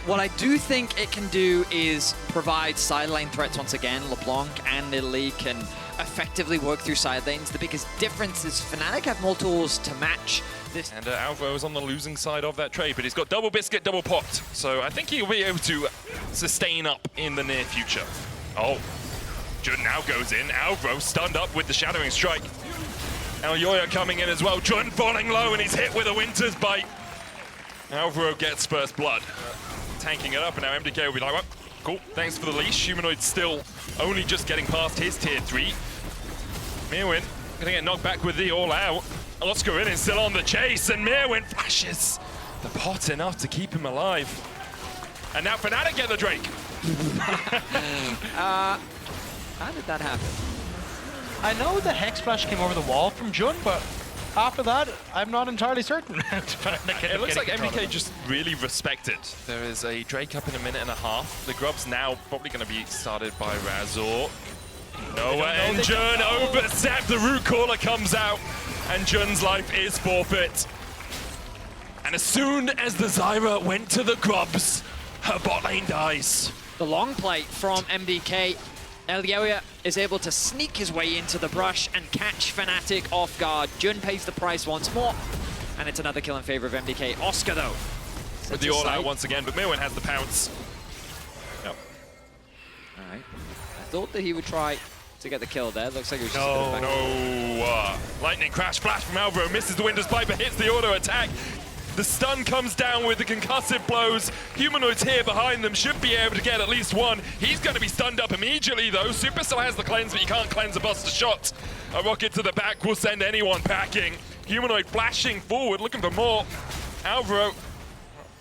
What I do think it can do is provide side lane threats once again. LeBlanc and LEC can effectively work through side lanes. The biggest difference is Fnatic have more tools to match this. And Alvo is on the losing side of that trade, but he's got double biscuit, double popped. So I think he'll be able to sustain up in the near future. Oh, Jun now goes in. Alvo stunned up with the Shadowing Strike. Elyoya coming in as well. Jun falling low and he's hit with a Winter's Bite. Alvaro gets first blood. Tanking it up, and now MDK will be like, well, cool, thanks for the leash. Humanoid's still only just getting past his tier 3. Mirwin gonna get knocked back with the all-out. Oscar in is still on the chase, and Mirwin flashes the pot enough to keep him alive. And now Fnatic get the Drake. How did that happen? I know the Hex Flash came over the wall from Jun, but after that, I'm not entirely certain. It looks like MDK just really respected. There is a Drake up in a minute and a half. The Grub's now probably going to be started by Razor. Noah and Jun overstep. The root caller comes out, and Jun's life is forfeit. And as soon as the Zyra went to the Grubs, her bot lane dies. The long play from MDK. Elyoya is able to sneak his way into the brush and catch Fnatic off guard. Jun pays the price once more, and it's another kill in favor of MDK. Oscar, though, with the all-out once again, but Mirwin has the pounce. Yep. All right. I thought that he would try to get the kill there. Looks like he was just No. Lightning crash flash from Alvaro, misses the Windows Piper, hits the auto attack. The stun comes down with the concussive blows. Humanoid's here behind them, should be able to get at least one. He's going to be stunned up immediately though. Super still has the cleanse, but you can't cleanse a buster shot. A rocket to the back will send anyone packing. Humanoid flashing forward, looking for more. Alvaro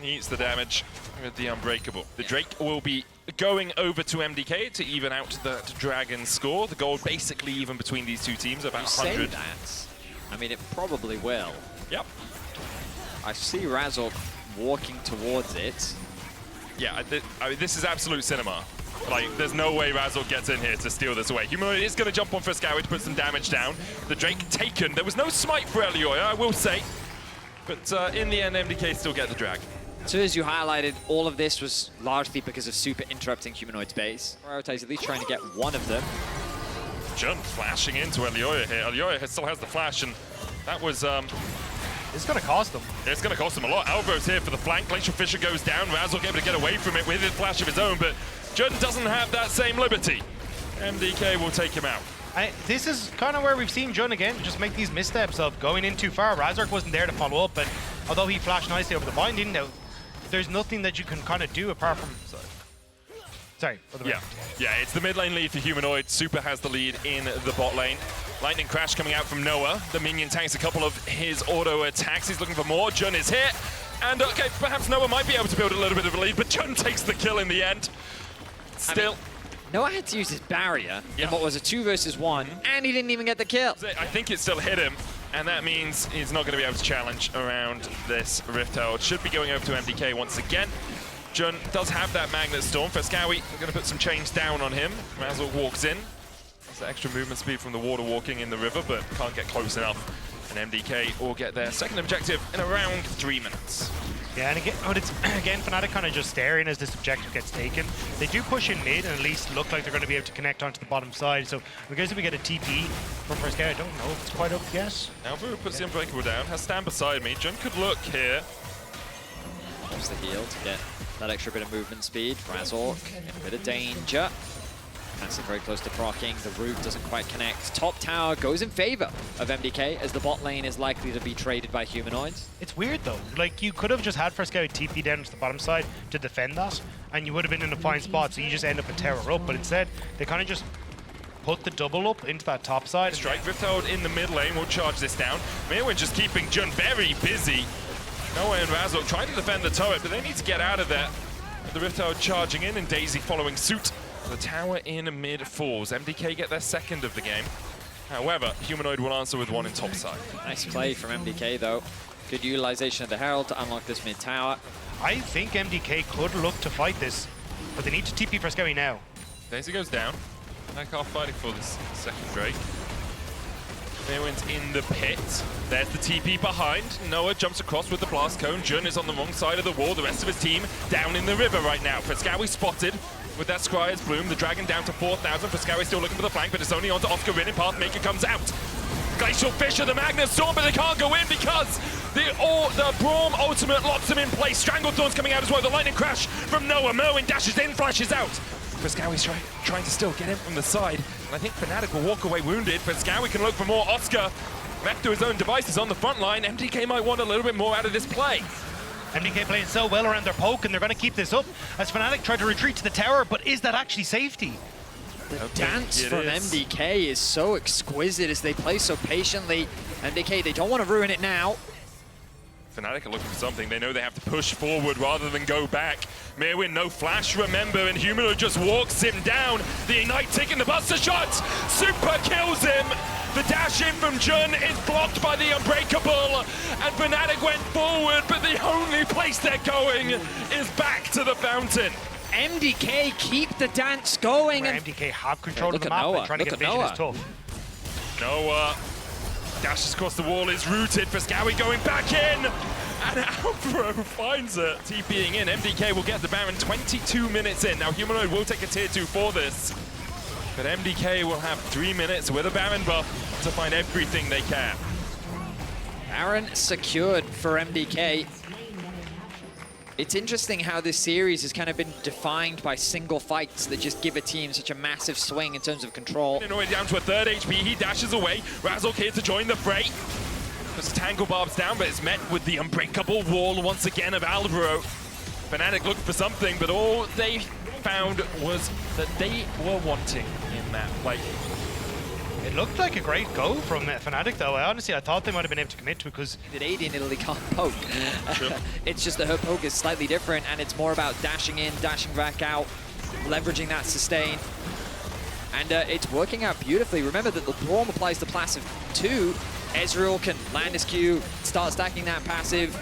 eats the damage with the Unbreakable. The Drake will be going over to MDK to even out the Dragon score. The goal basically even between these two teams, about 100. You say that. I mean, it probably will. Yep. I see Razor walking towards it. Yeah, I mean, this is absolute cinema. Like, there's no way Razor gets in here to steal this away. Humanoid is going to jump on Frescowi to put some damage down. The Drake taken. There was no smite for Elyoya, I will say. But in the end, MDK still get the drag. So as you highlighted, all of this was largely because of Super interrupting Humanoid's base. Prioritize at least trying to get one of them. Jun flashing into Elyoya here. Elyoya still has the flash, and that was... It's going to cost them. It's going to cost them a lot. Alvo's here for the flank. Glacial Fisher goes down. Razor able to get away from it with his flash of his own, but Jun doesn't have that same liberty. MDK will take him out. This is kind of where we've seen Jun again just make these missteps of going in too far. Razork wasn't there to follow up, and although he flashed nicely over the binding, there's nothing that you can kind of do apart from... Sorry. Yeah, it's the mid lane lead for Humanoid. Super has the lead in the bot lane. Lightning Crash coming out from Noah. The minion tanks a couple of his auto attacks. He's looking for more. Jun is hit. And okay, perhaps Noah might be able to build a little bit of a lead, but Jun takes the kill in the end. Still. I mean, Noah had to use his barrier in what was a 2 versus 1, and he didn't even get the kill. I think it still hit him, and that means he's not going to be able to challenge around this Rift Herald. Should be going over to MDK once again. Jun does have that Magnet Storm. Frescowi going to put some chains down on him. Razor walks in. There's extra movement speed from the water walking in the river, but can't get close enough. And MDK will get their second objective in around 3 minutes. Yeah, and again, Fnatic kind of just staring as this objective gets taken. They do push in mid and at least look like they're going to be able to connect onto the bottom side. So I guess if we get a TP from Frescowi, I don't know if it's quite up to guess. Alvaro puts the Unbreakable down, has stand beside me. Jun could look here. Use the heal to get that extra bit of movement speed. Razor in a bit of danger. Fnatic very close to proccing. The root doesn't quite connect. Top tower goes in favor of MDK as the bot lane is likely to be traded by Humanoids. It's weird though. Like, you could have just had Frescowi TP down to the bottom side to defend that, and you would have been in a fine spot, so you just end up a tower up. But instead, they kind of just put the double up into that top side. Strike Rift Herald in the mid lane will charge this down. Mirwin just keeping Jun very busy. Noah and Razor trying to defend the turret, but they need to get out of there. The Rift Herald charging in and Daisy following suit. The tower in mid falls. MDK get their second of the game. However, Humanoid will answer with one in top side. Nice play from MDK though. Good utilization of the Herald to unlock this mid tower. I think MDK could look to fight this, but they need to TP Frescowi now. Daisy goes down. Back off fighting for this second Drake. Mirwin's in the pit. There's the TP behind. Noah jumps across with the blast cone. Jun is on the wrong side of the wall. The rest of his team down in the river right now. Frescowi spotted with that Scryer's Bloom. The Dragon down to 4,000. Frescowi still looking for the flank, but it's only on to Oscar Rin, and Pathmaker comes out. Glacial Fisher, the Magnus Storm, but they can't go in because the Braum ultimate locks them in place. Stranglethorn's coming out as well. The Lightning Crash from Noah. Merwin dashes in, flashes out. Frescowi's trying to still get in from the side, and I think Fnatic will walk away wounded. Frescowi can look for more. Oscar, left to his own devices on the front line. MDK might want a little bit more out of this play. MDK playing so well around their poke, and they're going to keep this up as Fnatic try to retreat to the tower, but is that actually safety? The dance from MDK is so exquisite as they play so patiently. MDK, they don't want to ruin it now. Fnatic are looking for something. They know they have to push forward rather than go back. Mirwin, no flash, remember, and Humanoid just walks him down. The Ignite taking the Buster Shot. Super kills him. The dash in from Jun is blocked by the Unbreakable, and Fnatic went forward, but the only place they're going is back to the fountain. MDK keep the dance going. Where MDK have control of the map, Noah. and trying to get vision is tough. Noah dashes across the wall, is rooted. Frescowi going back in, and Alvaro finds it. TPing in, MDK will get the Baron 22 minutes in. Now Humanoid will take a tier 2 for this, but MDK will have 3 minutes with a Baron buff to find everything they can. Baron secured for MDK. It's interesting how this series has kind of been defined by single fights that just give a team such a massive swing in terms of control. Already down to a 3rd HP, he dashes away. Razork here to join the fray. Just Tangle Barb's down, but it's met with the Unbreakable wall once again of Alvaro. Fnatic looked for something, but all they found was that they were wanting in that play. It looked like a great go from Fnatic, though. I thought they might have been able to commit to it because That AD in Italy can't poke. Sure. It's just that her poke is slightly different, and it's more about dashing in, dashing back out, leveraging that sustain. And it's working out beautifully. Remember that the Braum applies the passive too. Ezreal can land his Q, start stacking that passive.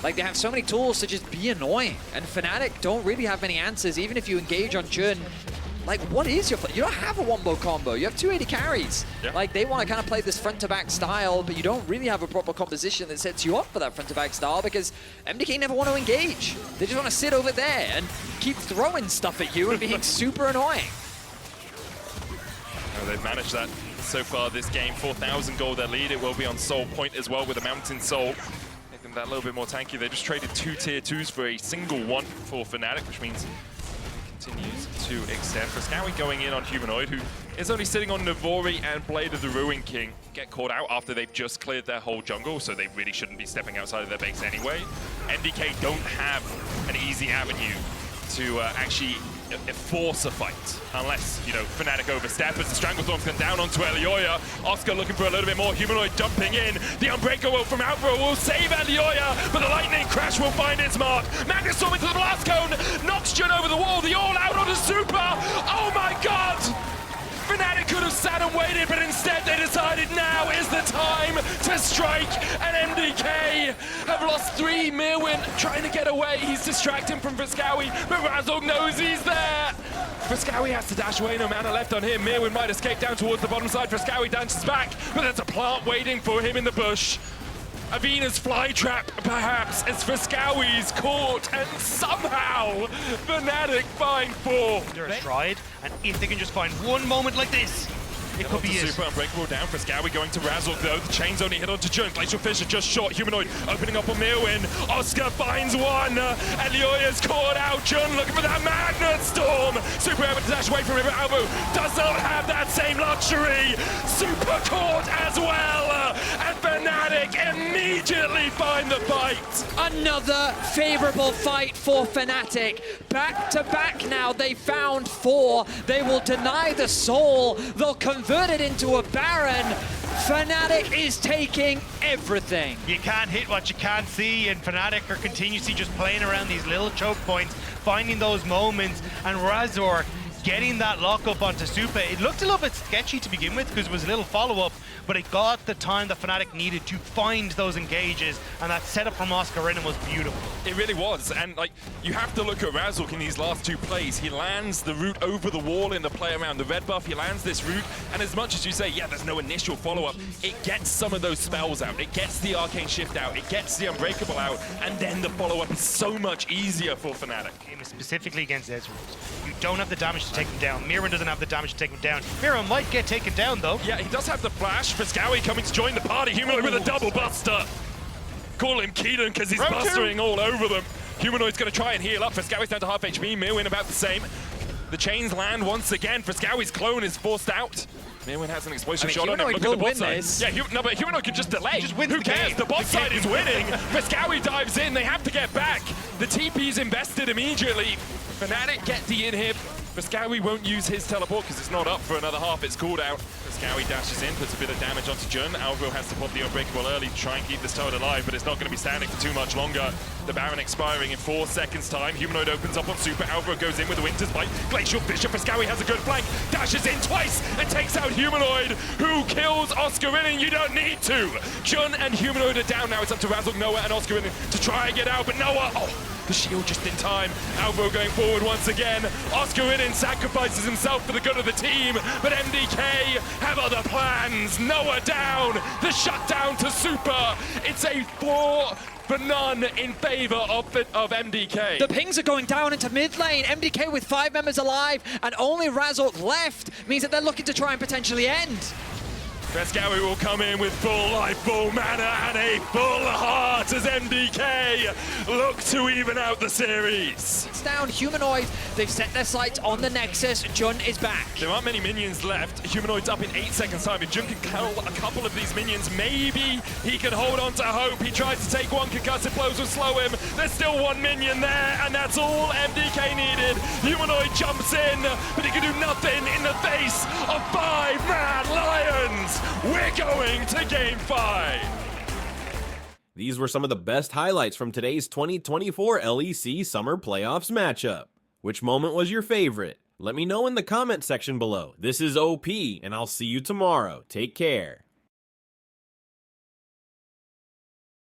Like, they have so many tools to just be annoying. And Fnatic don't really have many answers, even if you engage on Jun. Like, what is your... You don't have a wombo combo. You have 280 carries. Yeah. Like, they want to kind of play this front-to-back style, but you don't really have a proper composition that sets you up for that front-to-back style because MDK never want to engage. They just want to sit over there and keep throwing stuff at you and being super annoying. Oh, they've managed that so far this game. 4,000 gold their lead. It will be on Soul Point as well with a Mountain Soul. Making that a little bit more tanky. They just traded 2 tier 2s for a single one for Fnatic, which means continues to extend. Frescowi going in on Humanoid, who is only sitting on Navori and Blade of the Ruin King. Get caught out after they've just cleared their whole jungle, so they really shouldn't be stepping outside of their base anyway. MDK don't have an easy avenue to actually force a fight, unless, you know, Fnatic overstep as the Stranglethorn's gone down onto Elioya. Oscar looking for a little bit more. Humanoid dumping in. The Unbreakable from Alvaro will save Elioya, but the Lightning Crash will find its mark. Magnus Storm into the Blast Cone, knocks Jun over the wall. The All-Out on the Super. Oh my god! Fnatic could have sat and waited, but instead they decided now is the time to strike, and MDK have lost 3. Mirwin trying to get away. He's distracting from Frescowi, but Razork knows he's there. Frescowi has to dash away, no mana left on him. Mirwin might escape down towards the bottom side. Frescowi dances back, but there's a plant waiting for him in the bush. Avina's flytrap, perhaps, as Frescowi's caught, and somehow Fnatic find 4. they're a stride, and if they can just find one moment like this, it could be it. Super Unbreakable down. Frescowi going to Razork though. The chain's only hit onto Jun. Glacial Fisher just short. Humanoid opening up on Mirwin. Oscar finds one. Elioya's caught out. Jun looking for that Magnet Storm. Super able to dash away from him. Alvo does not have that same luxury. Super caught as well. And Fnatic immediately find the fight. Another favorable fight for Fnatic. Back to back now, they found 4. They will deny the soul. They'll convert it into a Baron. Fnatic is taking everything. You can't hit what you can't see, and Fnatic are continuously just playing around these little choke points, finding those moments, and Razork getting that lockup onto Supa. It looked a little bit sketchy to begin with because it was a little follow-up, but it got the time that Fnatic needed to find those engages, and that setup from Oscarina was beautiful. It really was, and like, you have to look at Razork in these last two plays. He lands the root over the wall in the play around the red buff, he lands this root, and as much as you say, yeah, there's no initial follow-up, it gets some of those spells out, it gets the Arcane Shift out, it gets the Unbreakable out, and then the follow-up is so much easier for Fnatic. Specifically against Ezreal. You don't have the damage to take him down. Mirren doesn't have the damage to take him down. Mirren might get taken down, though. Yeah, he does have the flash. Friscawi coming to join the party. Humanoid with a double buster. Call him Keaton because he's bustering all over them. Humanoid's going to try and heal up. Friscawi's down to half HP. Mirwin about the same. The chains land once again. Friscawi's clone is forced out. Mirwin has an explosive shot on him. Look at the bot side. Yeah, no, but Humanoid can just delay. Who cares? The bot side is winning. Friscawi dives in. They have to get back. The TP's invested immediately. Fnatic get the inhib. Friscawi won't use his teleport because it's not up for another half. It's called out. Friscawi dashes in, puts a bit of damage onto Jun. Alvro has to pop the Unbreakable early to try and keep this turret alive, but it's not going to be standing for too much longer. The Baron expiring in 4 seconds time. Humanoid opens up on Super. Alvro goes in with the Winter's Bite. Glacial Fissure. Friscawi has a good flank. Dashes in twice and takes out Humanoid, who kills Oscarina. You don't need to. Jun and Humanoid are down now. It's up to Razork, Noah, and Oscarina to try and get out, but Noah, the shield just in time. Alvro going forward once again. Oscarina sacrifices himself for the good of the team, but MDK have other plans. Noah down. The shutdown to Super. It's a 4-for-none in favor of MDK. The pings are going down into mid lane. MDK with 5 members alive and only Razork left means that they're looking to try and potentially end. Friscawi will come in with full life, full mana, and a full heart as MDK look to even out the series. It's down. Humanoid, they've set their sights on the Nexus. Jun is back. There aren't many minions left. Humanoid's up in 8 seconds time. If Jun can kill a couple of these minions, maybe he can hold on to hope. He tries to take one, concussive blows will slow him. There's still 1 minion there, and that's all MDK needed. Humanoid jumps in, but he can do nothing in the face of 5 Mad Lions. We're going to Game 5. These were some of the best highlights from today's 2024 LEC Summer Playoffs matchup. Which moment was your favorite? Let me know in the comment section below. This is OP, and I'll see you tomorrow. Take care.